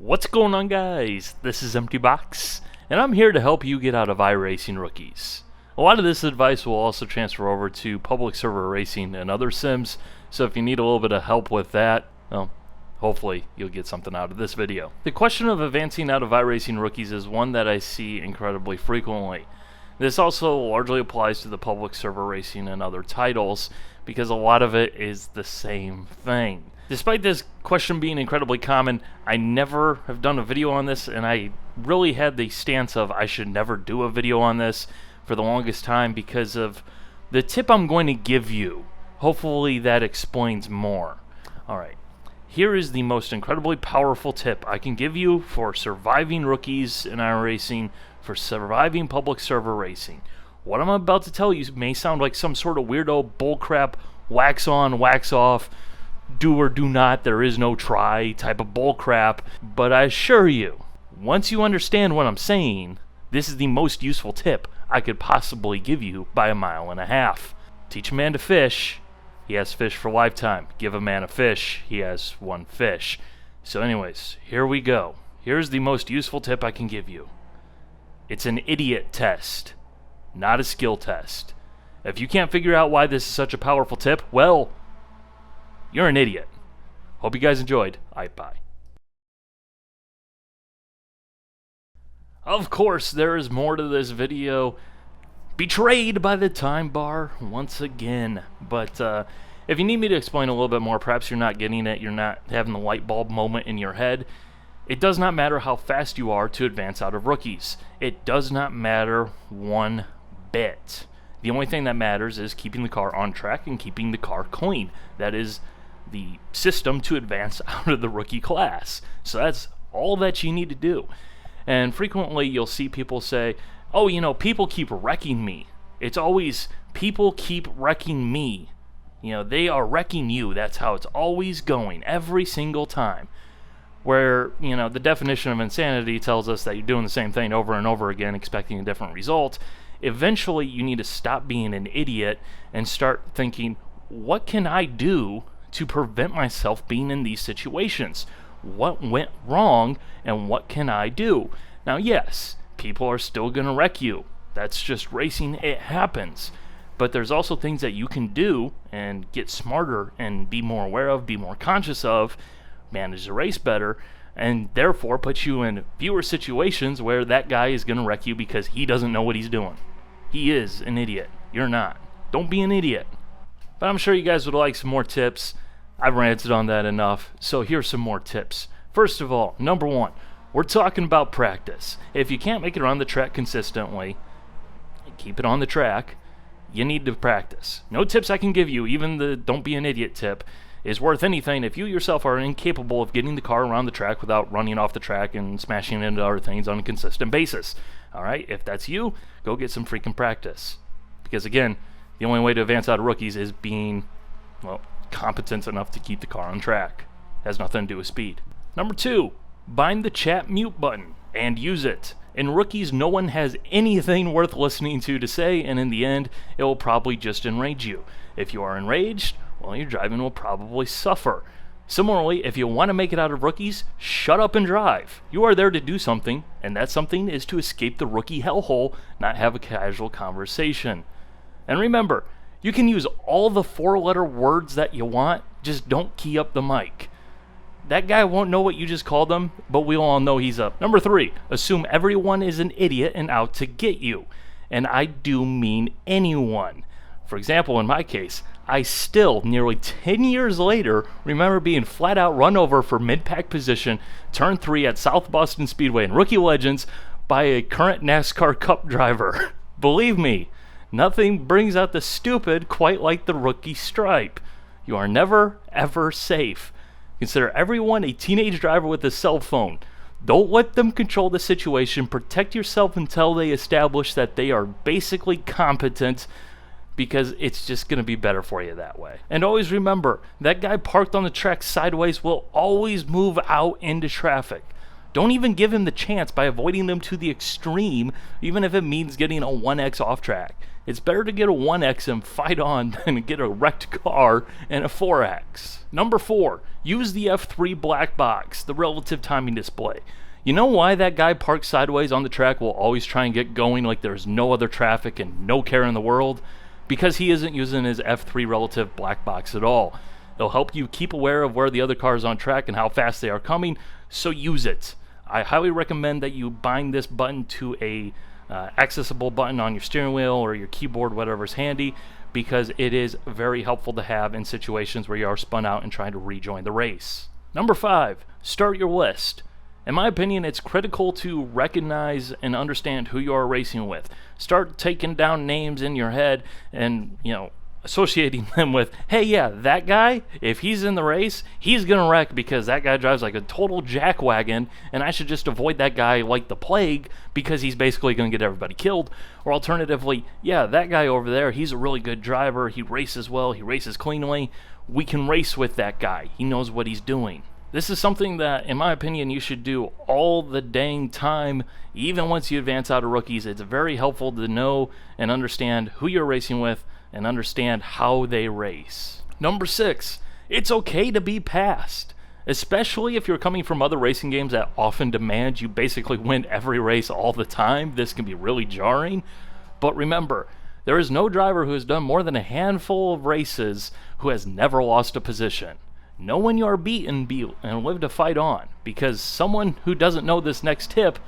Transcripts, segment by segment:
What's going on, guys? This is Empty Box, and I'm here to help you get out of iRacing rookies. A lot of this advice will also transfer over to public server racing and other sims, so if you need a little bit of help with that, well, hopefully you'll get something out of this video. The question of advancing out of iRacing rookies is one that I see incredibly frequently. This also largely applies to the public server racing and other titles, because a lot of it is the same thing. Despite this question being incredibly common, I never have done a video on this, and I really had the stance of I should never do a video on this for the longest time because of the tip I'm going to give you. Hopefully that explains more. Alright, here is the most incredibly powerful tip I can give you for surviving rookies in iRacing, for surviving public server racing. What I'm about to tell you may sound like some sort of weirdo bullcrap, wax on, wax off, do or do not, there is no try type of bullcrap, but I assure you, once you understand what I'm saying, this is the most useful tip I could possibly give you by a mile and a half. Teach a man to fish, he has fish for a lifetime. Give a man a fish, he has one fish. So anyways, here we go. Here's the most useful tip I can give you. It's an idiot test, not a skill test. If you can't figure out why this is such a powerful tip, well, you're an idiot. Hope you guys enjoyed. Bye. Of course, there is more to this video. Betrayed by the time bar once again. But if you need me to explain a little bit more, perhaps you're not getting it, you're not having the light bulb moment in your head. It does not matter how fast you are to advance out of rookies. It does not matter one bit. The only thing that matters is keeping the car on track and keeping the car clean. That is the system to advance out of the rookie class. So that's all that you need to do. And frequently you'll see people say, oh, you know, people keep wrecking me. It's always, people keep wrecking me. You know, they are wrecking you. That's how it's always going, every single time. Where, you know, the definition of insanity tells us that you're doing the same thing over and over again, expecting a different result. Eventually, you need to stop being an idiot and start thinking, what can I do to prevent myself being in these situations? What went wrong and what can I do? Now, yes, people are still going to wreck you. That's just racing. It happens. But there's also things that you can do and get smarter and be more aware of, be more conscious of, manage the race better, and therefore put you in fewer situations where that guy is going to wreck you because he doesn't know what he's doing. He is an idiot. You're not. Don't be an idiot. But I'm sure you guys would like some more tips. I've ranted on that enough, so here's some more tips. First of all, number one, we're talking about practice. If you can't make it on the track consistently, keep it on the track, you need to practice. No tips I can give you, even the don't be an idiot tip, is worth anything if you yourself are incapable of getting the car around the track without running off the track and smashing into other things on a consistent basis. Alright, if that's you, go get some freaking practice. Because again, the only way to advance out of rookies is being, well, competent enough to keep the car on track. Has nothing to do with speed. Number two, bind the chat mute button and use it. In rookies, no one has anything worth listening to say, and in the end, it will probably just enrage you. If you are enraged, well, your driving will probably suffer. Similarly, if you want to make it out of rookies, shut up and drive. You are there to do something, and that something is to escape the rookie hellhole, not have a casual conversation. And remember, you can use all the four-letter words that you want, just don't key up the mic. That guy won't know what you just called him, but we'll all know he's up. Number three, assume everyone is an idiot and out to get you. And I do mean anyone. For example, in my case, I still, nearly 10 years later, remember being flat out run over for mid-pack position, turn 3 at South Boston Speedway in Rookie Legends by a current NASCAR Cup driver. Believe me, nothing brings out the stupid quite like the rookie stripe. You are never, ever safe. Consider everyone a teenage driver with a cell phone. Don't let them control the situation. Protect yourself until they establish that they are basically competent, because it's just going to be better for you that way. And always remember, that guy parked on the track sideways will always move out into traffic. Don't even give him the chance by avoiding them to the extreme, even if it means getting a 1x off track. It's better to get a 1x and fight on than get a wrecked car and a 4x. Number 4, use the F3 black box, the relative timing display. You know why that guy parked sideways on the track will always try and get going like there's no other traffic and no care in the world? Because he isn't using his F3 relative black box at all. It'll help you keep aware of where the other cars on track and how fast they are coming, so use it. I highly recommend that you bind this button to a accessible button on your steering wheel or your keyboard, whatever's handy, because it is very helpful to have in situations where you are spun out and trying to rejoin the race. Number 5, start your list. In my opinion, it's critical to recognize and understand who you are racing with. Start taking down names in your head and, associating them with, hey, yeah, that guy, if he's in the race, he's gonna wreck because that guy drives like a total jackwagon, and I should just avoid that guy like the plague because he's basically gonna get everybody killed. Or alternatively, yeah, that guy over there, he's a really good driver, he races well, he races cleanly, we can race with that guy, he knows what he's doing. This is something that, in my opinion, you should do all the dang time, even once you advance out of rookies. It's very helpful to know and understand who you're racing with and understand how they race. Number 6, it's okay to be passed, especially if you're coming from other racing games that often demand you basically win every race all the time. This can be really jarring, but remember, there is no driver who has done more than a handful of races who has never lost a position. Know when you are beaten and live to fight on, because someone who doesn't know this next tip,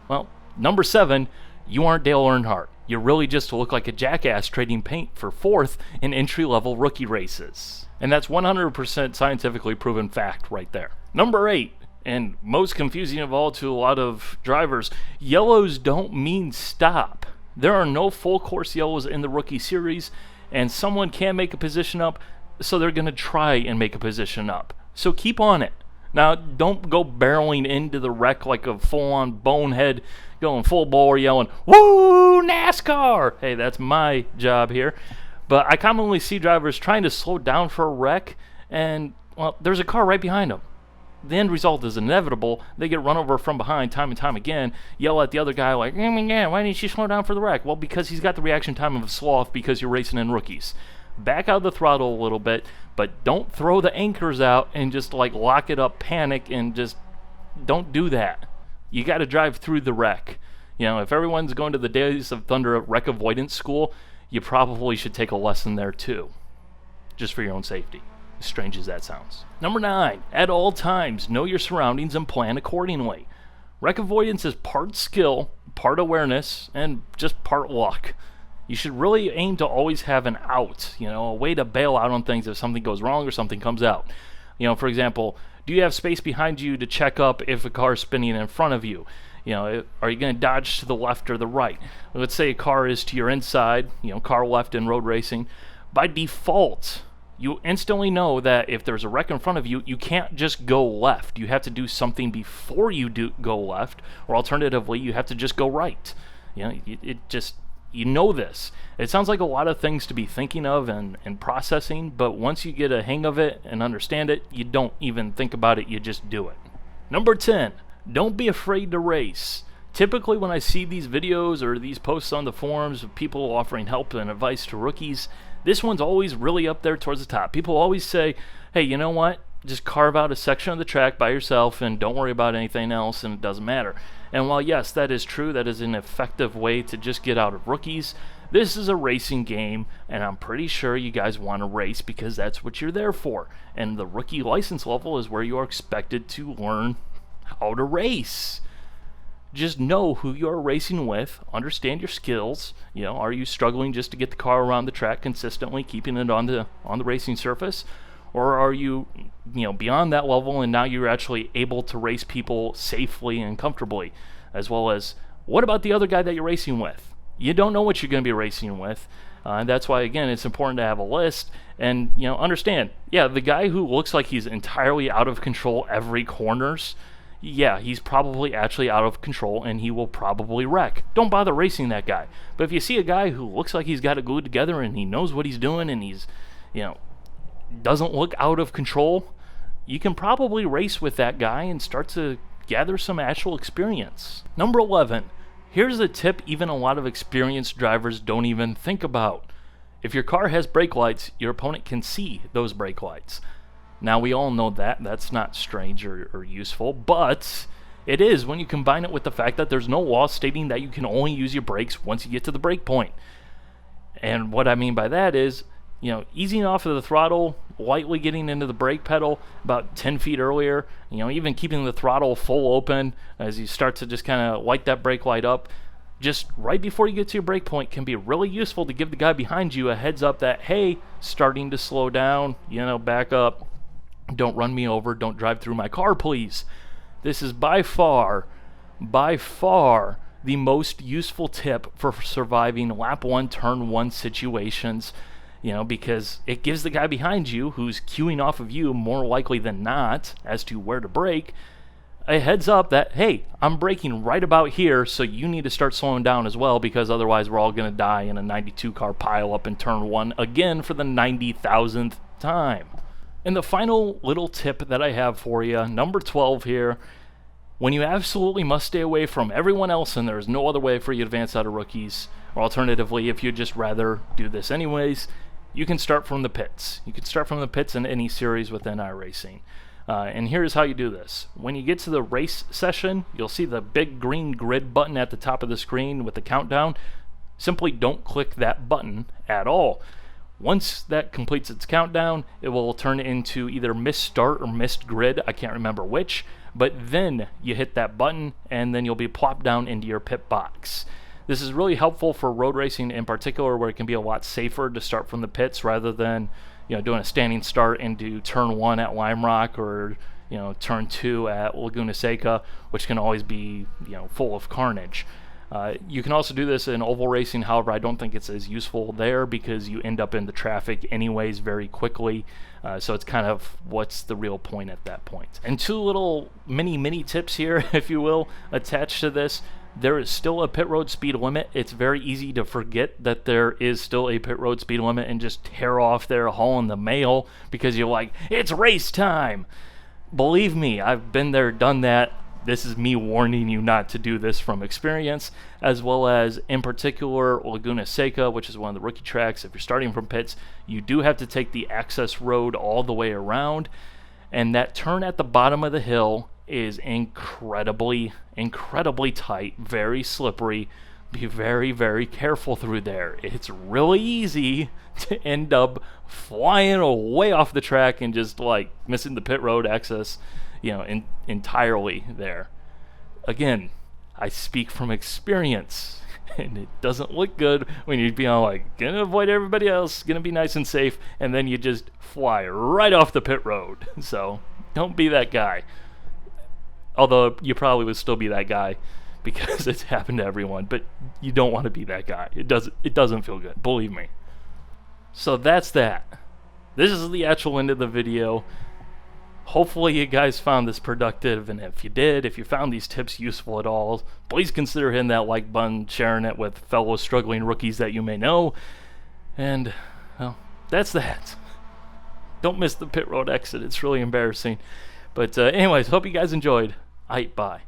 well, number 7, you aren't Dale Earnhardt. You're really just to look like a jackass trading paint for 4th in entry-level rookie races. And that's 100% scientifically proven fact right there. Number 8, and most confusing of all to a lot of drivers, yellows don't mean stop. There are no full course yellows in the rookie series, and someone can make a position up, so they're going to try and make a position up. So keep on it. Now, don't go barreling into the wreck like a full-on bonehead, going full bore yelling, "Woo, NASCAR!" Hey, that's my job here. But I commonly see drivers trying to slow down for a wreck, and, well, there's a car right behind them. The end result is inevitable. They get run over from behind time and time again, yell at the other guy like, "Yeah, why didn't you slow down for the wreck?" Well, because he's got the reaction time of a sloth because you're racing in rookies. Back out the throttle a little bit, but don't throw the anchors out and just like lock it up, panic, and just don't do that. You got to drive through the wreck. If everyone's going to the Days of Thunder wreck avoidance school, you probably should take a lesson there too, just for your own safety, as strange as that sounds. Number 9, at all times, know your surroundings and plan accordingly. Wreck avoidance is part skill, part awareness, and just part luck. You should really aim to always have an out, a way to bail out on things if something goes wrong or something comes out. For example, do you have space behind you to check up if a car is spinning in front of you? Are you going to dodge to the left or the right? Let's say a car is to your inside, car left in road racing. By default, you instantly know that if there's a wreck in front of you, you can't just go left. You have to do something before you go left, or alternatively, you have to just go right. You know this. It sounds like a lot of things to be thinking of and processing, but once you get a hang of it and understand it, you don't even think about it, you just do it. Number 10, don't be afraid to race. Typically when I see these videos or these posts on the forums of people offering help and advice to rookies, this one's always really up there towards the top. People always say, hey, you know what? Just carve out a section of the track by yourself and don't worry about anything else and it doesn't matter. And while yes, that is true, that is an effective way to just get out of rookies, this is a racing game and I'm pretty sure you guys want to race because that's what you're there for. And the rookie license level is where you are expected to learn how to race. Just know who you're racing with, understand your skills. Are you struggling just to get the car around the track consistently, keeping it on the racing surface? Or are you, beyond that level and now you're actually able to race people safely and comfortably? As well as, what about the other guy that you're racing with? You don't know what you're going to be racing with. That's why, again, it's important to have a list and, understand. Yeah, the guy who looks like he's entirely out of control every corners, yeah, he's probably actually out of control and he will probably wreck. Don't bother racing that guy. But if you see a guy who looks like he's got it glued together and he knows what he's doing and he's, doesn't look out of control, you can probably race with that guy and start to gather some actual experience. Number 11. Here's a tip even a lot of experienced drivers don't even think about. If your car has brake lights, your opponent can see those brake lights. Now, we all know that. That's not strange or useful, but it is when you combine it with the fact that there's no law stating that you can only use your brakes once you get to the brake point. And what I mean by that is, easing off of the throttle, lightly getting into the brake pedal about 10 feet earlier, even keeping the throttle full open as you start to just kind of light that brake light up, just right before you get to your brake point can be really useful to give the guy behind you a heads up that, hey, starting to slow down, back up, don't run me over, don't drive through my car, please. This is by far the most useful tip for surviving lap 1, turn 1 situations, because it gives the guy behind you, who's queuing off of you more likely than not as to where to brake, a heads up that, hey, I'm braking right about here, so you need to start slowing down as well, because otherwise we're all going to die in a 92 car pile up in turn 1 again for the 90,000th time. And the final little tip that I have for you, number 12 here, when you absolutely must stay away from everyone else and there's no other way for you to advance out of rookies, or alternatively, if you'd just rather do this anyways, you can start from the pits. You can start from the pits in any series within iRacing. And here's how you do this. When you get to the race session, you'll see the big green grid button at the top of the screen with the countdown. Simply don't click that button at all. Once that completes its countdown, it will turn into either missed start or missed grid. I can't remember which. But then you hit that button, and then you'll be plopped down into your pit box. This is really helpful for road racing in particular, where it can be a lot safer to start from the pits rather than doing a standing start into turn 1 at Lime Rock or turn 2 at Laguna Seca, which can always be full of carnage. You can also do this in oval racing, however, I don't think it's as useful there because you end up in the traffic anyways very quickly. So it's kind of what's the real point at that point. And two little mini tips here, if you will, attached to this. There is still a pit road speed limit. It's very easy to forget that there is still a pit road speed limit and just tear off there hauling the mail because you're like, it's race time. Believe me, I've been there, done that. This is me warning you not to do this from experience, as well as, in particular, Laguna Seca, which is one of the rookie tracks. If you're starting from pits, you do have to take the access road all the way around, and that turn at the bottom of the hill is incredibly tight, very slippery. Be very careful through there. It's really easy to end up flying way off the track and just like missing the pit road access entirely there. Again, I speak from experience, and it doesn't look good when you're being like, gonna avoid everybody else, gonna be nice and safe, and then you just fly right off the pit road. So don't be that guy. Although you probably would still be that guy because it's happened to everyone, but you don't want to be that guy. It doesn't feel good, believe me. So that's that. This is the actual end of the video. Hopefully you guys found this productive, and if you did, if you found these tips useful at all, please consider hitting that like button, sharing it with fellow struggling rookies that you may know, and, well, that's that. Don't miss the pit road exit, it's really embarrassing. But anyways, hope you guys enjoyed. Bye.